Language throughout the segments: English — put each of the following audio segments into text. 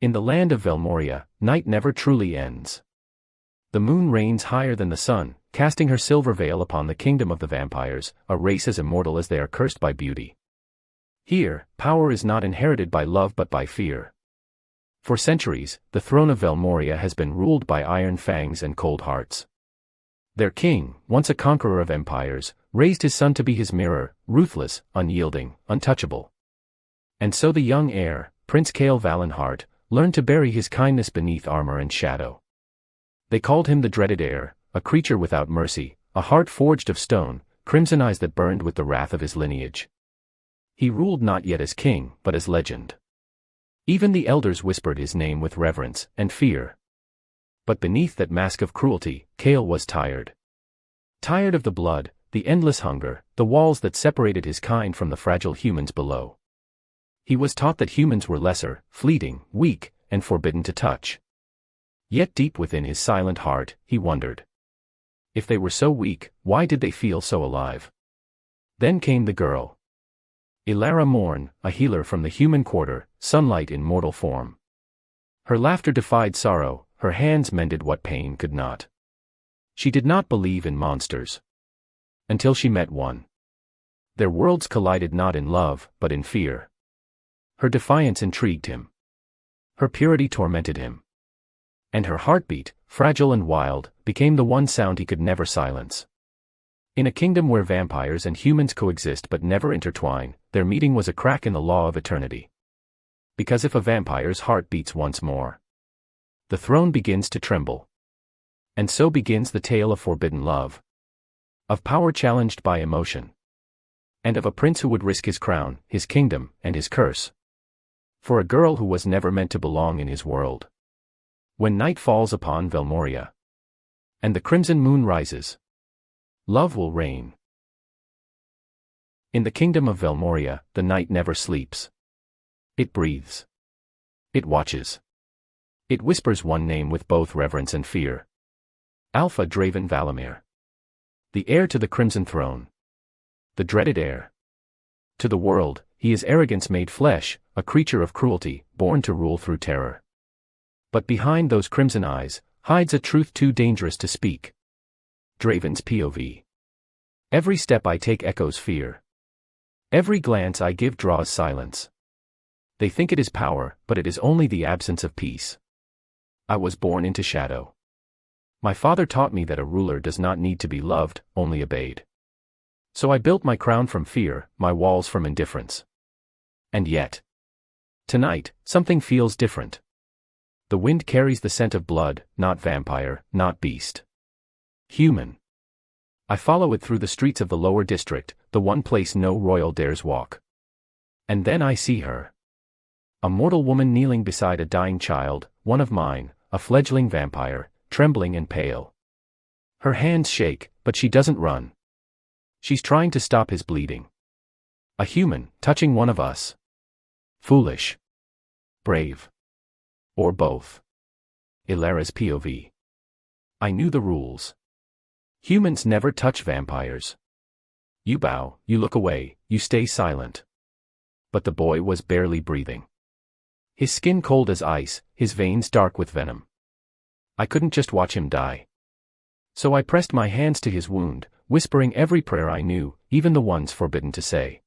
In the land of Velmoria, night never truly ends. The moon reigns higher than the sun, casting her silver veil upon the kingdom of the vampires, a race as immortal as they are cursed by beauty. Here, power is not inherited by love but by fear. For centuries, the throne of Velmoria has been ruled by iron fangs and cold hearts. Their king, once a conqueror of empires, raised his son to be his mirror, ruthless, unyielding, untouchable. And so the young heir, Prince Cale Valenheart, learned to bury his kindness beneath armor and shadow. They called him the dreaded heir, a creature without mercy, a heart forged of stone, crimson eyes that burned with the wrath of his lineage. He ruled not yet as king, but as legend. Even the elders whispered his name with reverence and fear. But beneath that mask of cruelty, Cale was tired. Tired of the blood, the endless hunger, the walls that separated his kind from the fragile humans below. He was taught that humans were lesser, fleeting, weak, and forbidden to touch. Yet deep within his silent heart, he wondered. If they were so weak, why did they feel so alive? Then came the girl. Elara Wynn, a healer from the human quarter, sunlight in mortal form. Her laughter defied sorrow, her hands mended what pain could not. She did not believe in monsters. Until she met one. Their worlds collided not in love, but in fear. Her defiance intrigued him. Her purity tormented him. And her heartbeat, fragile and wild, became the one sound he could never silence. In a kingdom where vampires and humans coexist but never intertwine, their meeting was a crack in the law of eternity. Because if a vampire's heart beats once more, the throne begins to tremble. And so begins the tale of forbidden love. Of power challenged by emotion. And of a prince who would risk his crown, his kingdom, and his curse. For a girl who was never meant to belong in his world. When night falls upon Velmoria, and the crimson moon rises, love will reign. In the kingdom of Velmoria, the night never sleeps. It breathes. It watches. It whispers one name with both reverence and fear. Alpha Draven Valemir. The heir to the Crimson Throne. The dreaded heir. To the world, he is arrogance made flesh, a creature of cruelty, born to rule through terror. But behind those crimson eyes, hides a truth too dangerous to speak. Draven's POV. Every step I take echoes fear. Every glance I give draws silence. They think it is power, but it is only the absence of peace. I was born into shadow. My father taught me that a ruler does not need to be loved, only obeyed. So I built my crown from fear, my walls from indifference. And yet, tonight, something feels different. The wind carries the scent of blood, not vampire, not beast. Human. I follow it through the streets of the lower district, the one place no royal dares walk. And then I see her. A mortal woman kneeling beside a dying child, one of mine, a fledgling vampire, trembling and pale. Her hands shake, but she doesn't run. She's trying to stop his bleeding. A human, touching one of us. Foolish. Brave. Or both. Elara's POV. I knew the rules. Humans never touch vampires. You bow, you look away, you stay silent. But the boy was barely breathing. His skin cold as ice, his veins dark with venom. I couldn't just watch him die. So I pressed my hands to his wound, whispering every prayer I knew, even the ones forbidden to say.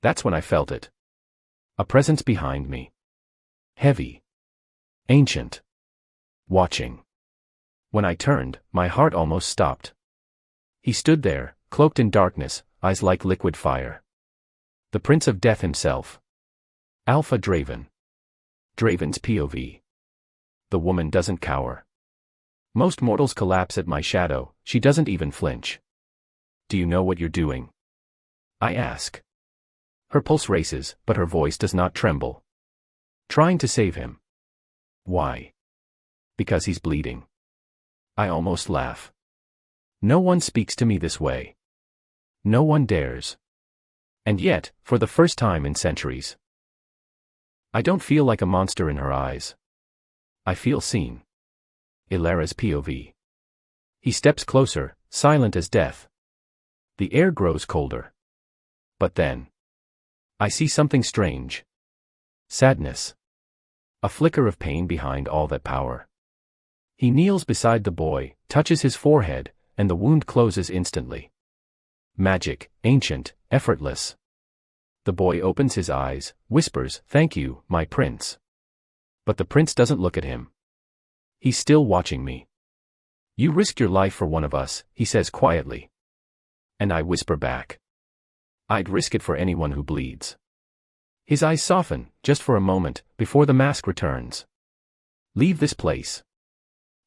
That's when I felt it. A presence behind me. Heavy. Ancient. Watching. When I turned, my heart almost stopped. He stood there, cloaked in darkness, eyes like liquid fire. The Prince of Death himself. Alpha Draven. Draven's POV. The woman doesn't cower. Most mortals collapse at my shadow, she doesn't even flinch. Do you know what you're doing? I ask. Her pulse races, but her voice does not tremble. Trying to save him. Why? Because he's bleeding. I almost laugh. No one speaks to me this way. No one dares. And yet, for the first time in centuries, I don't feel like a monster in her eyes. I feel seen. Elara's POV. He steps closer, silent as death. The air grows colder. But then, I see something strange. Sadness. A flicker of pain behind all that power. He kneels beside the boy, touches his forehead, and the wound closes instantly. Magic, ancient, effortless. The boy opens his eyes, whispers, "Thank you, my prince." But the prince doesn't look at him. He's still watching me. "You risked your life for one of us," he says quietly. And I whisper back, "I'd risk it for anyone who bleeds." His eyes soften, just for a moment, before the mask returns. "Leave this place.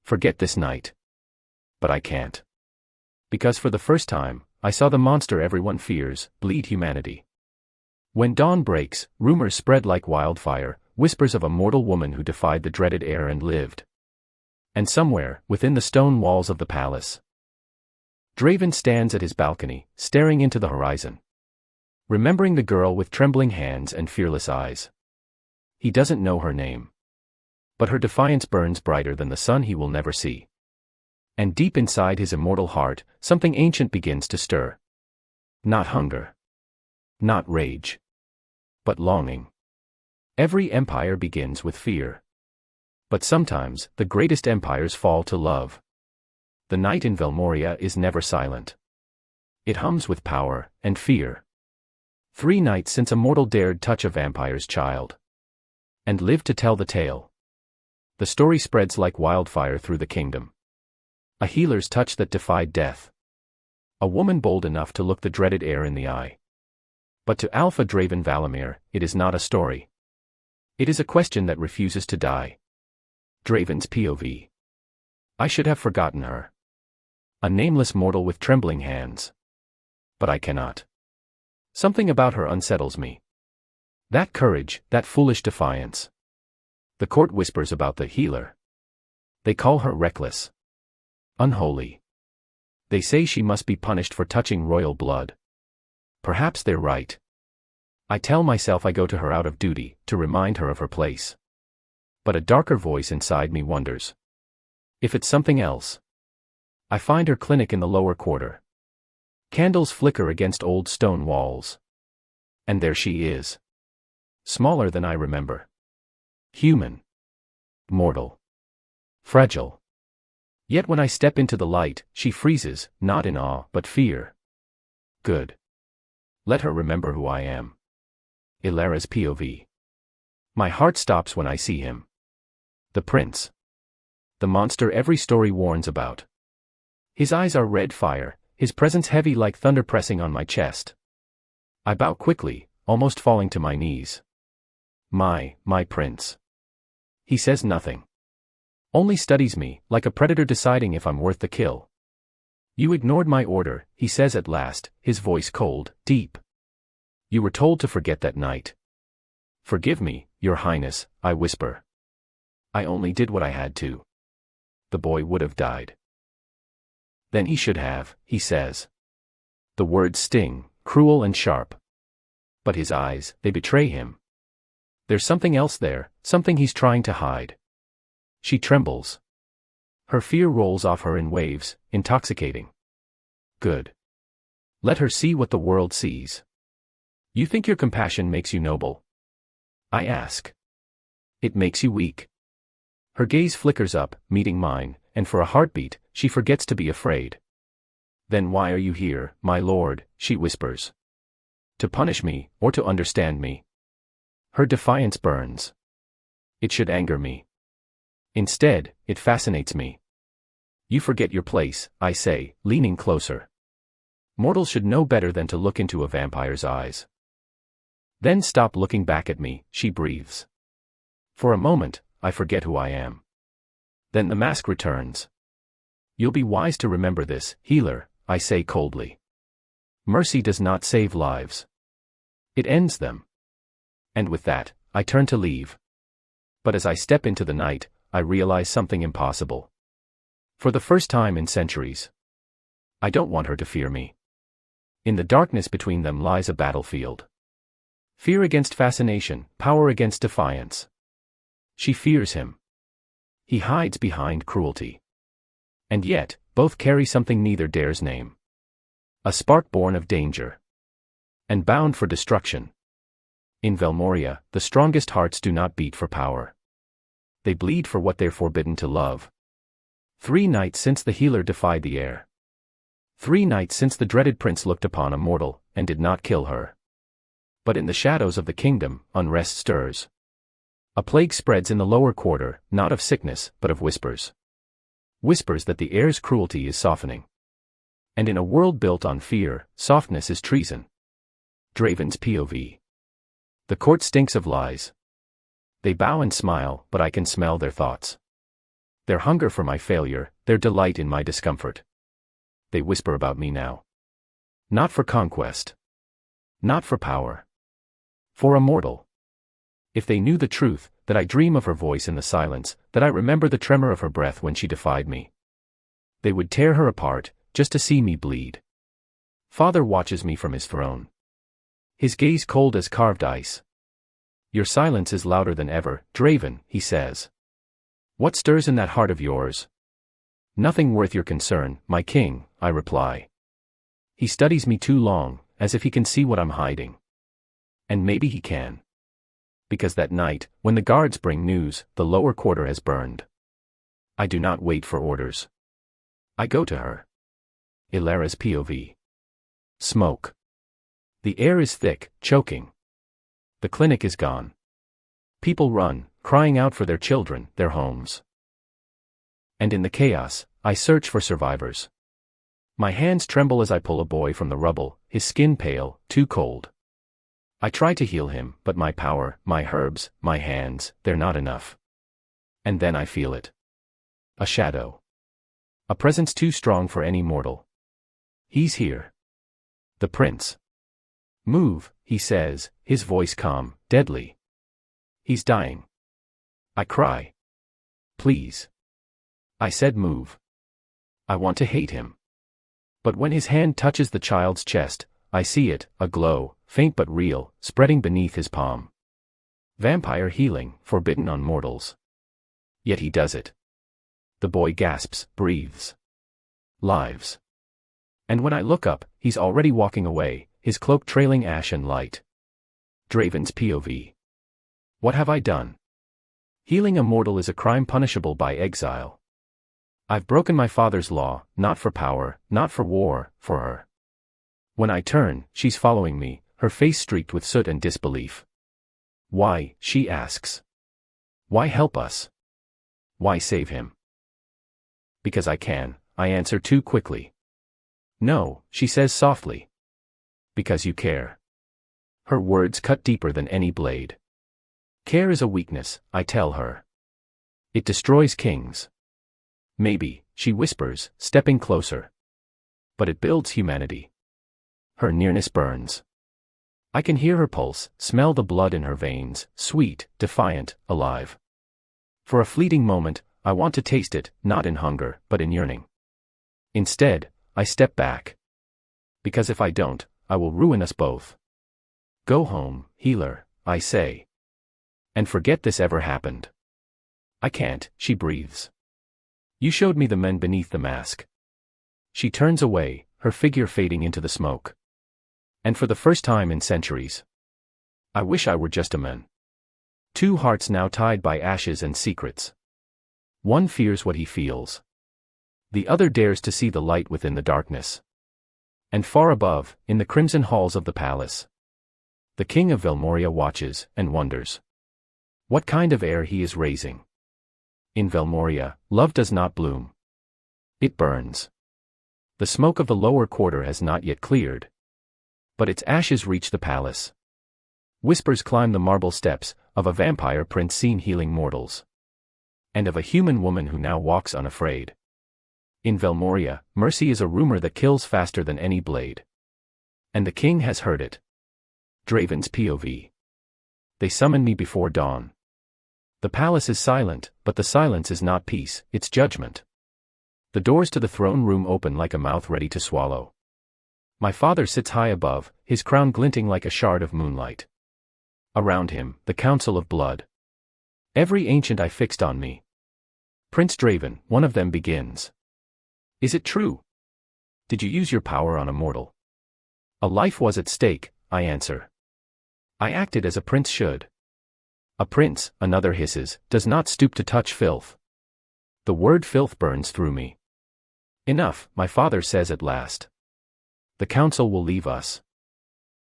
Forget this night." But I can't. Because for the first time, I saw the monster everyone fears, bleed humanity. When dawn breaks, rumors spread like wildfire, whispers of a mortal woman who defied the dreaded air and lived. And somewhere, within the stone walls of the palace, Draven stands at his balcony, staring into the horizon. Remembering the girl with trembling hands and fearless eyes. He doesn't know her name. But her defiance burns brighter than the sun he will never see. And deep inside his immortal heart, something ancient begins to stir. Not hunger. Not rage. But longing. Every empire begins with fear. But sometimes, the greatest empires fall to love. The night in Velmoria is never silent. It hums with power and fear. 3 nights since a mortal dared touch a vampire's child. And lived to tell the tale. The story spreads like wildfire through the kingdom. A healer's touch that defied death. A woman bold enough to look the dreaded heir in the eye. But to Alpha Draven Valemir, it is not a story. It is a question that refuses to die. Draven's POV. I should have forgotten her. A nameless mortal with trembling hands. But I cannot. Something about her unsettles me. That courage, that foolish defiance. The court whispers about the healer. They call her reckless. Unholy. They say she must be punished for touching royal blood. Perhaps they're right. I tell myself I go to her out of duty, to remind her of her place. But a darker voice inside me wonders. If it's something else. I find her clinic in the lower quarter. Candles flicker against old stone walls. And there she is. Smaller than I remember. Human. Mortal. Fragile. Yet when I step into the light, she freezes, not in awe, but fear. Good. Let her remember who I am. Elara's POV. My heart stops when I see him. The prince. The monster every story warns about. His eyes are red fire, his presence heavy like thunder pressing on my chest. I bow quickly, almost falling to my knees. My prince. He says nothing. Only studies me, like a predator deciding if I'm worth the kill. You ignored my order, he says at last, his voice cold, deep. You were told to forget that night. Forgive me, your highness, I whisper. I only did what I had to. The boy would have died. Then he should have, he says. The words sting, cruel and sharp. But his eyes, they betray him. There's something else there, something he's trying to hide. She trembles. Her fear rolls off her in waves, intoxicating. Good. Let her see what the world sees. You think your compassion makes you noble? I ask. It makes you weak. Her gaze flickers up, meeting mine, and for a heartbeat, she forgets to be afraid. Then why are you here, my lord, she whispers. To punish me, or to understand me? Her defiance burns. It should anger me. Instead, it fascinates me. You forget your place, I say, leaning closer. Mortals should know better than to look into a vampire's eyes. Then stop looking back at me, she breathes. For a moment, I forget who I am. Then the mask returns. You'll be wise to remember this, healer, I say coldly. Mercy does not save lives. It ends them. And with that, I turn to leave. But as I step into the night, I realize something impossible. For the first time in centuries. I don't want her to fear me. In the darkness between them lies a battlefield. Fear against fascination, power against defiance. She fears him. He hides behind cruelty. And yet, both carry something neither dares name. A spark born of danger. And bound for destruction. In Velmoria, the strongest hearts do not beat for power. They bleed for what they're forbidden to love. 3 nights since the healer defied the air. 3 nights since the dreaded prince looked upon a mortal, and did not kill her. But in the shadows of the kingdom, unrest stirs. A plague spreads in the lower quarter, not of sickness, but of whispers. Whispers that the air's cruelty is softening. And in a world built on fear, softness is treason. Draven's POV. The court stinks of lies. They bow and smile, but I can smell their thoughts. Their hunger for my failure, their delight in my discomfort. They whisper about me now. Not for conquest. Not for power. For a mortal. If they knew the truth, that I dream of her voice in the silence, that I remember the tremor of her breath when she defied me. They would tear her apart, just to see me bleed. Father watches me from his throne. His gaze cold as carved ice. Your silence is louder than ever, Draven, he says. What stirs in that heart of yours? Nothing worth your concern, my king, I reply. He studies me too long, as if he can see what I'm hiding. And maybe he can. Because that night, when the guards bring news, the lower quarter has burned. I do not wait for orders. I go to her. Elara's POV. Smoke. The air is thick, choking. The clinic is gone. People run, crying out for their children, their homes. And in the chaos, I search for survivors. My hands tremble as I pull a boy from the rubble, his skin pale, too cold. I try to heal him, but my power, my herbs, my hands, they're not enough. And then I feel it. A shadow. A presence too strong for any mortal. He's here. The prince. Move, he says, his voice calm, deadly. He's dying. I cry. Please. I said move. I want to hate him. But when his hand touches the child's chest, I see it, a glow, faint but real, spreading beneath his palm. Vampire healing, forbidden on mortals. Yet he does it. The boy gasps, breathes. Lives. And when I look up, he's already walking away, his cloak trailing ash and light. Draven's POV. What have I done? Healing a mortal is a crime punishable by exile. I've broken my father's law, not for power, not for war, for her. When I turn, she's following me, her face streaked with soot and disbelief. Why, she asks. Why help us? Why save him? Because I can, I answer too quickly. No, she says softly. Because you care. Her words cut deeper than any blade. Care is a weakness, I tell her. It destroys kings. Maybe, she whispers, stepping closer. But it builds humanity. Her nearness burns. I can hear her pulse, smell the blood in her veins, sweet, defiant, alive. For a fleeting moment, I want to taste it, not in hunger, but in yearning. Instead, I step back. Because if I don't, I will ruin us both. Go home, healer, I say. And forget this ever happened. I can't, she breathes. You showed me the men beneath the mask. She turns away, her figure fading into the smoke. And for the first time in centuries. I wish I were just a man. 2 hearts now tied by ashes and secrets. One fears what he feels. The other dares to see the light within the darkness. And far above, in the crimson halls of the palace, the king of Velmoria watches and wonders what kind of air he is raising. In Velmoria, love does not bloom. It burns. The smoke of the lower quarter has not yet cleared. But its ashes reach the palace. Whispers climb the marble steps of a vampire prince seen healing mortals. And of a human woman who now walks unafraid. In Velmoria, mercy is a rumor that kills faster than any blade. And the king has heard it. Draven's POV. They summon me before dawn. The palace is silent, but the silence is not peace, it's judgment. The doors to the throne room open like a mouth ready to swallow. My father sits high above, his crown glinting like a shard of moonlight. Around him, the council of blood. Every ancient eye fixed on me. Prince Draven, one of them begins. Is it true? Did you use your power on a mortal? A life was at stake, I answer. I acted as a prince should. A prince, another hisses, does not stoop to touch filth. The word filth burns through me. Enough, my father says at last. The council will leave us.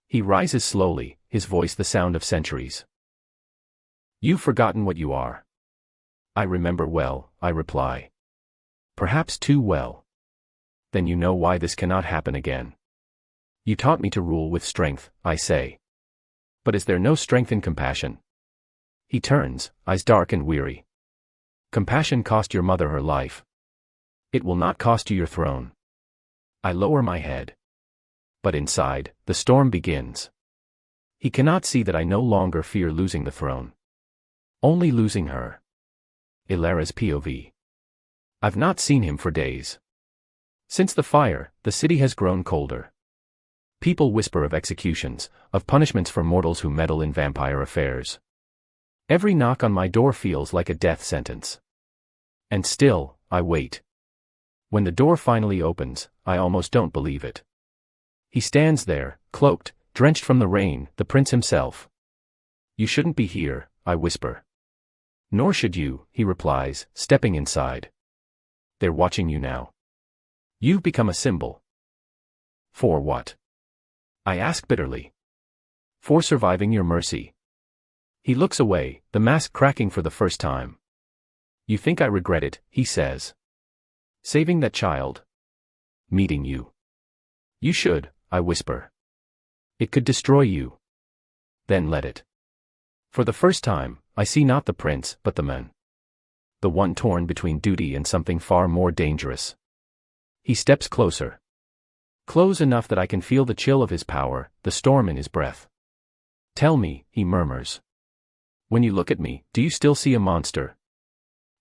He rises slowly, his voice the sound of centuries. You've forgotten what you are. I remember well, I reply. Perhaps too well. Then you know why this cannot happen again. You taught me to rule with strength, I say. But is there no strength in compassion? He turns, eyes dark and weary. Compassion cost your mother her life. It will not cost you your throne. I lower my head. But inside, the storm begins. He cannot see that I no longer fear losing the throne. Only losing her. Elara's POV. I've not seen him for days. Since the fire, the city has grown colder. People whisper of executions, of punishments for mortals who meddle in vampire affairs. Every knock on my door feels like a death sentence. And still, I wait. When the door finally opens, I almost don't believe it. He stands there, cloaked, drenched from the rain, the prince himself. You shouldn't be here, I whisper. Nor should you, he replies, stepping inside. They're watching you now. You've become a symbol. For what? I ask bitterly. For surviving your mercy. He looks away, the mask cracking for the first time. You think I regret it, he says. Saving that child. Meeting you. You should, I whisper. It could destroy you. Then let it. For the first time, I see not the prince, but the man. The one torn between duty and something far more dangerous. He steps closer. Close enough that I can feel the chill of his power, the storm in his breath. Tell me, he murmurs. When you look at me, do you still see a monster?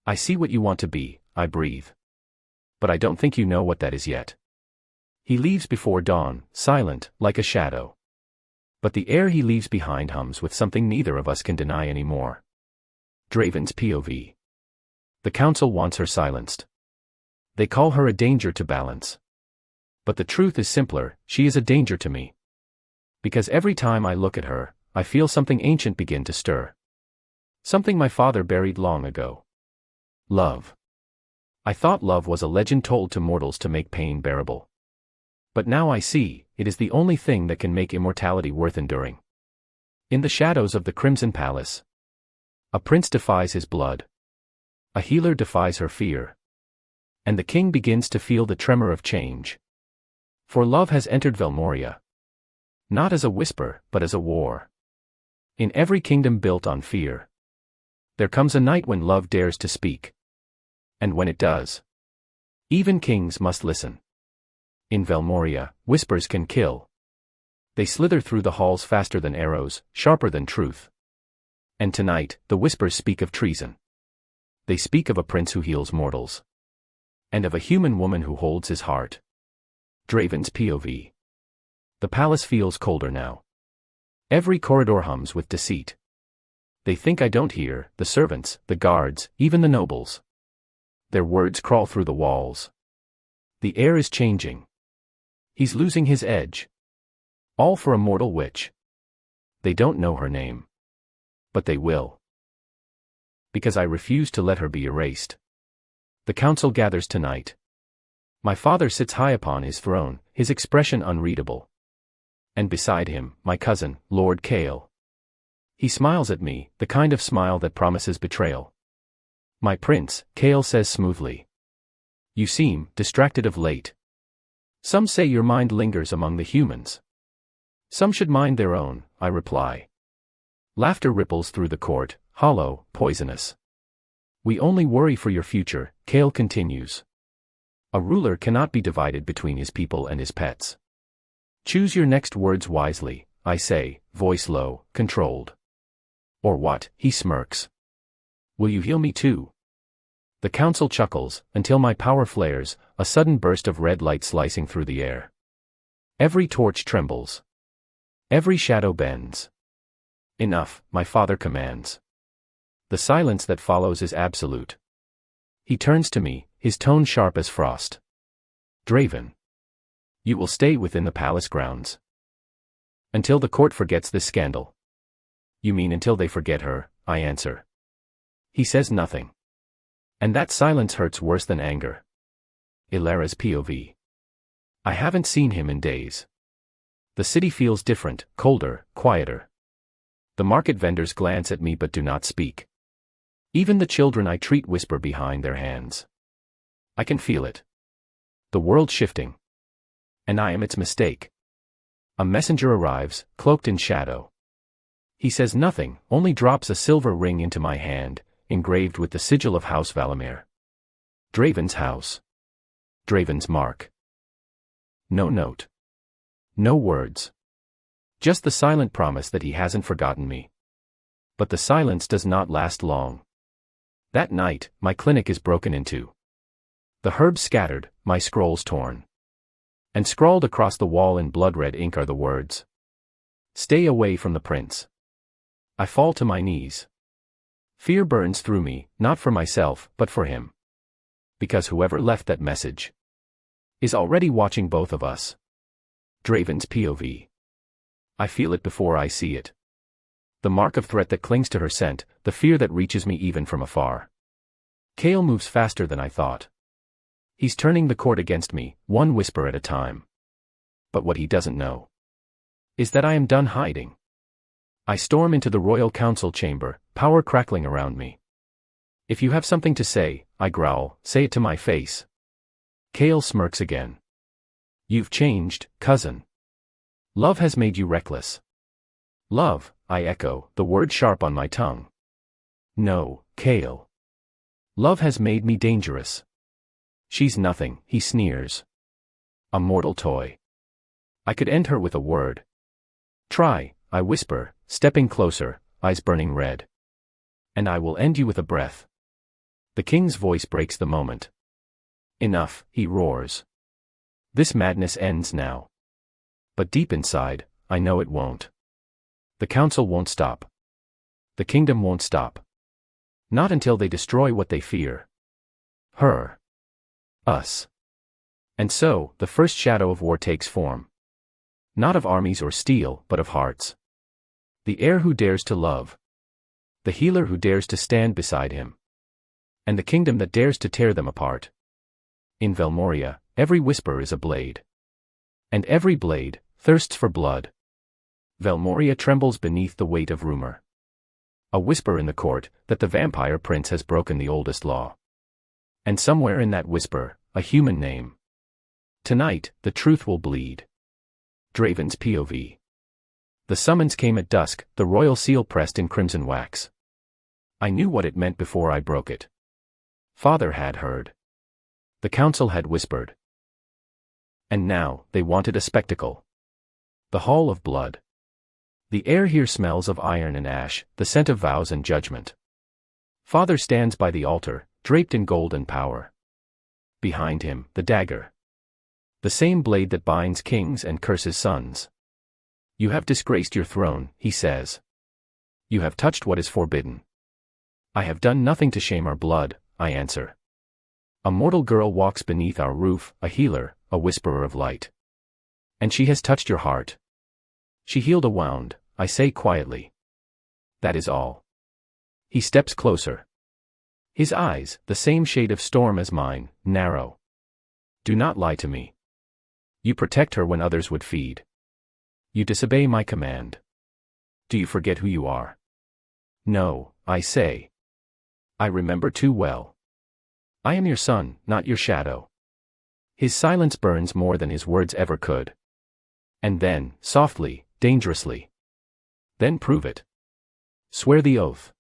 I see what you want to be, I breathe. But I don't think you know what that is yet. He leaves before dawn, silent, like a shadow. But the air he leaves behind hums with something neither of us can deny anymore. Draven's POV. The council wants her silenced. They call her a danger to balance. But the truth is simpler, she is a danger to me. Because every time I look at her, I feel something ancient begin to stir. Something my father buried long ago. Love. I thought love was a legend told to mortals to make pain bearable. But now I see, it is the only thing that can make immortality worth enduring. In the shadows of the Crimson Palace, a prince defies his blood. A healer defies her fear. And the king begins to feel the tremor of change. For love has entered Velmoria. Not as a whisper, but as a war. In every kingdom built on fear, there comes a night when love dares to speak. And when it does, even kings must listen. In Velmoria, whispers can kill. They slither through the halls faster than arrows, sharper than truth. And tonight, the whispers speak of treason. They speak of a prince who heals mortals. And of a human woman who holds his heart. Draven's POV. The palace feels colder now. Every corridor hums with deceit. They think I don't hear, the servants, the guards, even the nobles. Their words crawl through the walls. The air is changing. He's losing his edge. All for a mortal witch. They don't know her name. But they will. Because I refuse to let her be erased. The council gathers tonight. My father sits high upon his throne, his expression unreadable. And beside him, my cousin, Lord Kale. He smiles at me, the kind of smile that promises betrayal. My prince, Kale says smoothly. You seem distracted of late. Some say your mind lingers among the humans. Some should mind their own, I reply. Laughter ripples through the court, hollow, poisonous. We only worry for your future, Kale continues. A ruler cannot be divided between his people and his pets. Choose your next words wisely, I say, voice low, controlled. Or what, he smirks. Will you heal me too? The council chuckles, until my power flares, a sudden burst of red light slicing through the air. Every torch trembles. Every shadow bends. Enough, my father commands. The silence that follows is absolute. He turns to me, his tone sharp as frost. Draven. You will stay within the palace grounds. Until the court forgets this scandal. You mean until they forget her, I answer. He says nothing. And that silence hurts worse than anger. Elara's POV. I haven't seen him in days. The city feels different, colder, quieter. The market vendors glance at me but do not speak. Even the children I treat whisper behind their hands. I can feel it. The world shifting. And I am its mistake. A messenger arrives, cloaked in shadow. He says nothing, only drops a silver ring into my hand, engraved with the sigil of House Valemir. Draven's house. Draven's mark. No note. No words. Just the silent promise that he hasn't forgotten me. But the silence does not last long. That night, my clinic is broken into. The herbs scattered, my scrolls torn. And scrawled across the wall in blood-red ink are the words. Stay away from the prince. I fall to my knees. Fear burns through me, not for myself, but for him. Because whoever left that message is already watching both of us. Draven's POV. I feel it before I see it. The mark of threat that clings to her scent, the fear that reaches me even from afar. Kale moves faster than I thought. He's turning the court against me, one whisper at a time. But what he doesn't know is that I am done hiding. I storm into the royal council chamber, power crackling around me. If you have something to say, I growl, say it to my face. Kale smirks again. You've changed, cousin. Love has made you reckless. Love, I echo, the word sharp on my tongue. No, Kale. Love has made me dangerous. She's nothing, he sneers. A mortal toy. I could end her with a word. Try, I whisper, stepping closer, eyes burning red. And I will end you with a breath. The king's voice breaks the moment. Enough, he roars. This madness ends now. But deep inside, I know it won't. The council won't stop. The kingdom won't stop. Not until they destroy what they fear. Her. Us. And so, the first shadow of war takes form. Not of armies or steel, but of hearts. The heir who dares to love. The healer who dares to stand beside him. And the kingdom that dares to tear them apart. In Velmoria, every whisper is a blade. And every blade thirsts for blood. Velmoria trembles beneath the weight of rumor. A whisper in the court that the vampire prince has broken the oldest law. And somewhere in that whisper, a human name. Tonight, the truth will bleed. Draven's POV. The summons came at dusk, the royal seal pressed in crimson wax. I knew what it meant before I broke it. Father had heard. The council had whispered. And now, they wanted a spectacle. The hall of blood. The air here smells of iron and ash, the scent of vows and judgment. Father stands by the altar, draped in gold and power. Behind him, the dagger. The same blade that binds kings and curses sons. You have disgraced your throne, he says. You have touched what is forbidden. I have done nothing to shame our blood, I answer. A mortal girl walks beneath our roof, a healer, a whisperer of light. And she has touched your heart. She healed a wound, I say quietly. That is all. He steps closer. His eyes, the same shade of storm as mine, narrow. Do not lie to me. You protect her when others would feed. You disobey my command. Do you forget who you are? No, I say. I remember too well. I am your son, not your shadow. His silence burns more than his words ever could. And then, softly, dangerously. Then prove it. Swear the oath.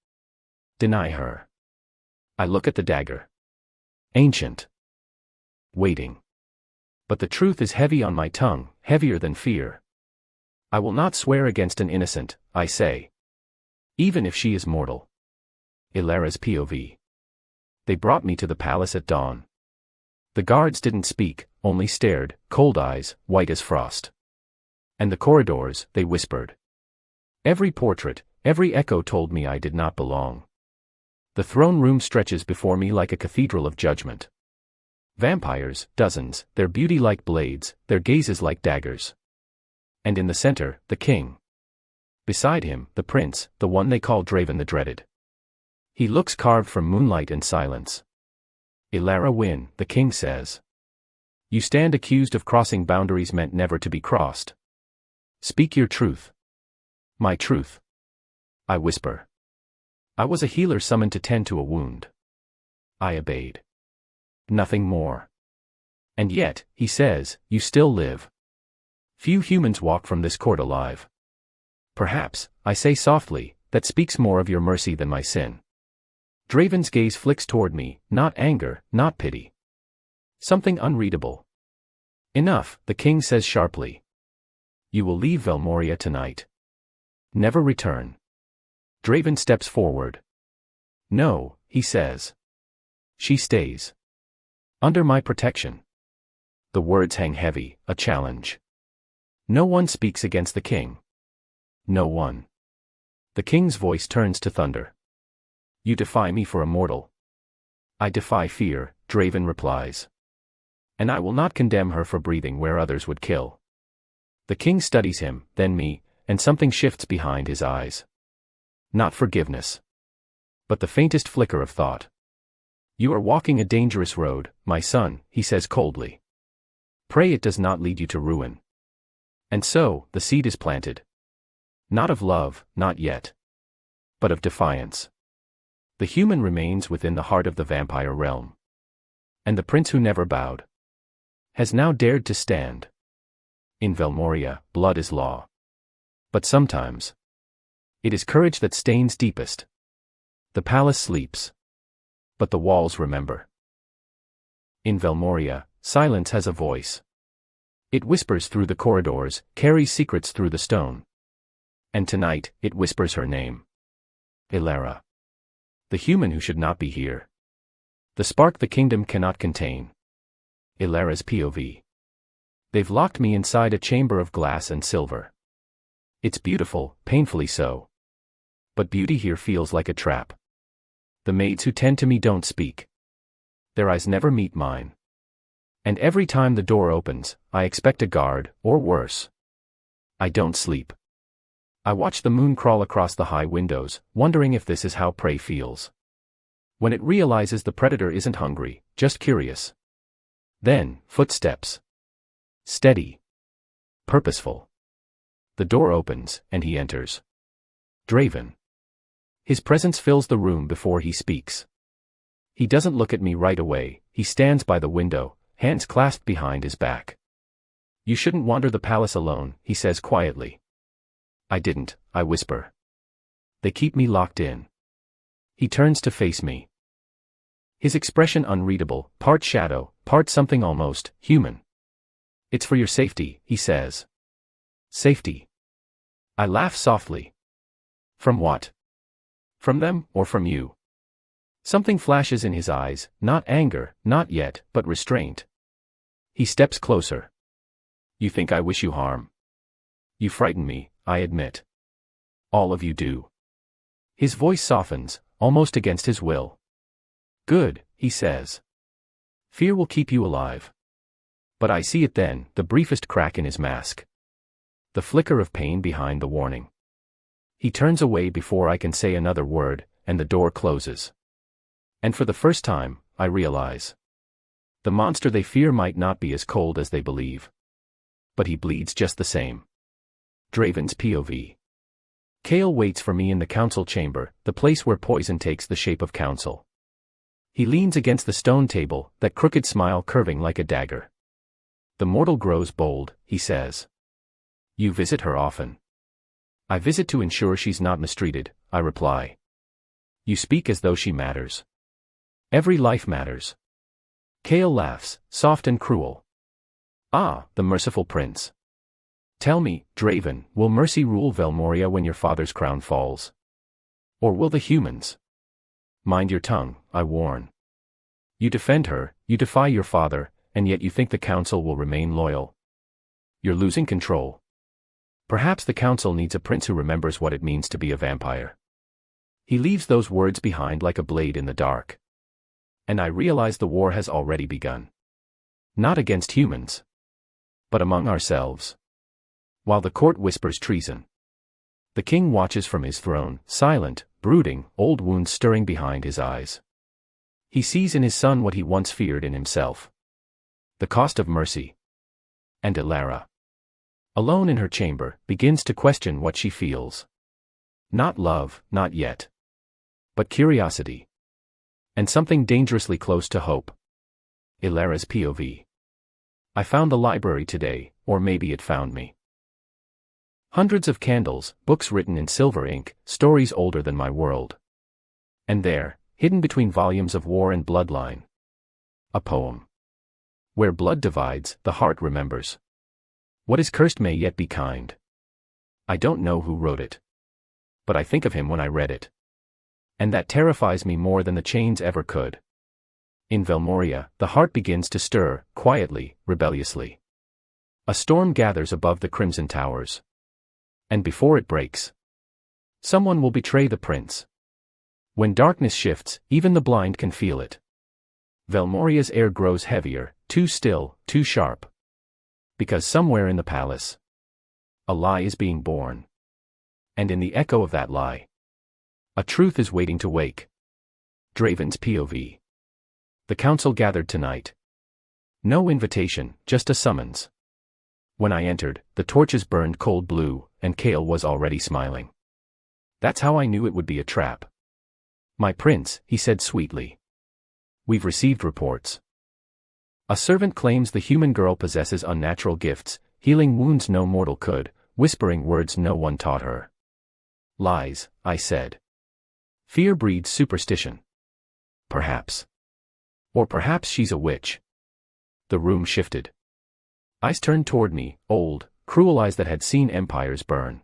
Deny her. I look at the dagger. Ancient. Waiting. But the truth is heavy on my tongue, heavier than fear. I will not swear against an innocent, I say. Even if she is mortal. Elara's POV. They brought me to the palace at dawn. The guards didn't speak, only stared, cold eyes, white as frost. And the corridors, they whispered. Every portrait, every echo told me I did not belong. The throne room stretches before me like a cathedral of judgment. Vampires, dozens, their beauty like blades, their gazes like daggers. And in the center, the king. Beside him, the prince, the one they call Draven the Dreaded. He looks carved from moonlight and silence. Elara Wynn, the king says. You stand accused of crossing boundaries meant never to be crossed. Speak your truth. My truth. I whisper. I was a healer summoned to tend to a wound. I obeyed. Nothing more. And yet, he says, you still live. Few humans walk from this court alive. Perhaps, I say softly, that speaks more of your mercy than my sin. Draven's gaze flicks toward me, not anger, not pity. Something unreadable. Enough, the king says sharply. You will leave Velmoria tonight. Never return. Draven steps forward. No, he says. She stays. Under my protection. The words hang heavy, a challenge. No one speaks against the king. No one. The king's voice turns to thunder. You defy me for a mortal. I defy fear, Draven replies. And I will not condemn her for breathing where others would kill. The king studies him, then me, and something shifts behind his eyes. Not forgiveness. But the faintest flicker of thought. You are walking a dangerous road, my son, he says coldly. Pray it does not lead you to ruin. And so, the seed is planted. Not of love, not yet. But of defiance. The human remains within the heart of the vampire realm. And the prince who never bowed has now dared to stand. In Velmoria, blood is law. But sometimes it is courage that stains deepest. The palace sleeps. But the walls remember. In Velmoria, silence has a voice. It whispers through the corridors, carries secrets through the stone. And tonight, it whispers her name. Elara. The human who should not be here. The spark the kingdom cannot contain. Elara's POV. They've locked me inside a chamber of glass and silver. It's beautiful, painfully so. But beauty here feels like a trap. The maids who tend to me don't speak. Their eyes never meet mine. And every time the door opens, I expect a guard, or worse. I don't sleep. I watch the moon crawl across the high windows, wondering if this is how prey feels. When it realizes the predator isn't hungry, just curious. Then, footsteps. Steady. Purposeful. The door opens, and he enters. Draven. His presence fills the room before he speaks. He doesn't look at me right away, he stands by the window, hands clasped behind his back. You shouldn't wander the palace alone, he says quietly. I didn't, I whisper. They keep me locked in. He turns to face me. His expression unreadable, part shadow, part something almost human. It's for your safety, he says. Safety. I laugh softly. From what? From them, or from you? Something flashes in his eyes, not anger, not yet, but restraint. He steps closer. You think I wish you harm? You frighten me, I admit. All of you do. His voice softens, almost against his will. Good, he says. Fear will keep you alive. But I see it then, the briefest crack in his mask. The flicker of pain behind the warning. He turns away before I can say another word, and the door closes. And for the first time, I realize. The monster they fear might not be as cold as they believe. But he bleeds just the same. Draven's POV. Kale waits for me in the council chamber, the place where poison takes the shape of counsel. He leans against the stone table, that crooked smile curving like a dagger. The mortal grows bold, he says. You visit her often. I visit to ensure she's not mistreated, I reply. You speak as though she matters. Every life matters. Kale laughs, soft and cruel. Ah, the merciful prince. Tell me, Draven, will mercy rule Velmoria when your father's crown falls? Or will the humans? Mind your tongue, I warn. You defend her, you defy your father, and yet you think the council will remain loyal. You're losing control. Perhaps the council needs a prince who remembers what it means to be a vampire. He leaves those words behind like a blade in the dark. And I realize the war has already begun. Not against humans. But among ourselves. While the court whispers treason. The king watches from his throne, silent, brooding, old wounds stirring behind his eyes. He sees in his son what he once feared in himself. The cost of mercy. And Elara, alone in her chamber, begins to question what she feels. Not love, not yet. But curiosity. And something dangerously close to hope. Elara's POV. I found the library today, or maybe it found me. Hundreds of candles, books written in silver ink, stories older than my world. And there, hidden between volumes of war and bloodline. A poem. Where blood divides, the heart remembers. What is cursed may yet be kind. I don't know who wrote it. But I think of him when I read it. And that terrifies me more than the chains ever could. In Velmoria, the heart begins to stir, quietly, rebelliously. A storm gathers above the crimson towers. And before it breaks, someone will betray the prince. When darkness shifts, even the blind can feel it. Velmoria's air grows heavier, too still, too sharp. Because somewhere in the palace, a lie is being born. And in the echo of that lie, a truth is waiting to wake. Draven's POV. The council gathered tonight. No invitation, just a summons. When I entered, the torches burned cold blue, and Kale was already smiling. That's how I knew it would be a trap. My prince, he said sweetly. We've received reports. A servant claims the human girl possesses unnatural gifts, healing wounds no mortal could, whispering words no one taught her. Lies, I said. Fear breeds superstition. Perhaps. Or perhaps she's a witch. The room shifted. Eyes turned toward me, old, cruel eyes that had seen empires burn.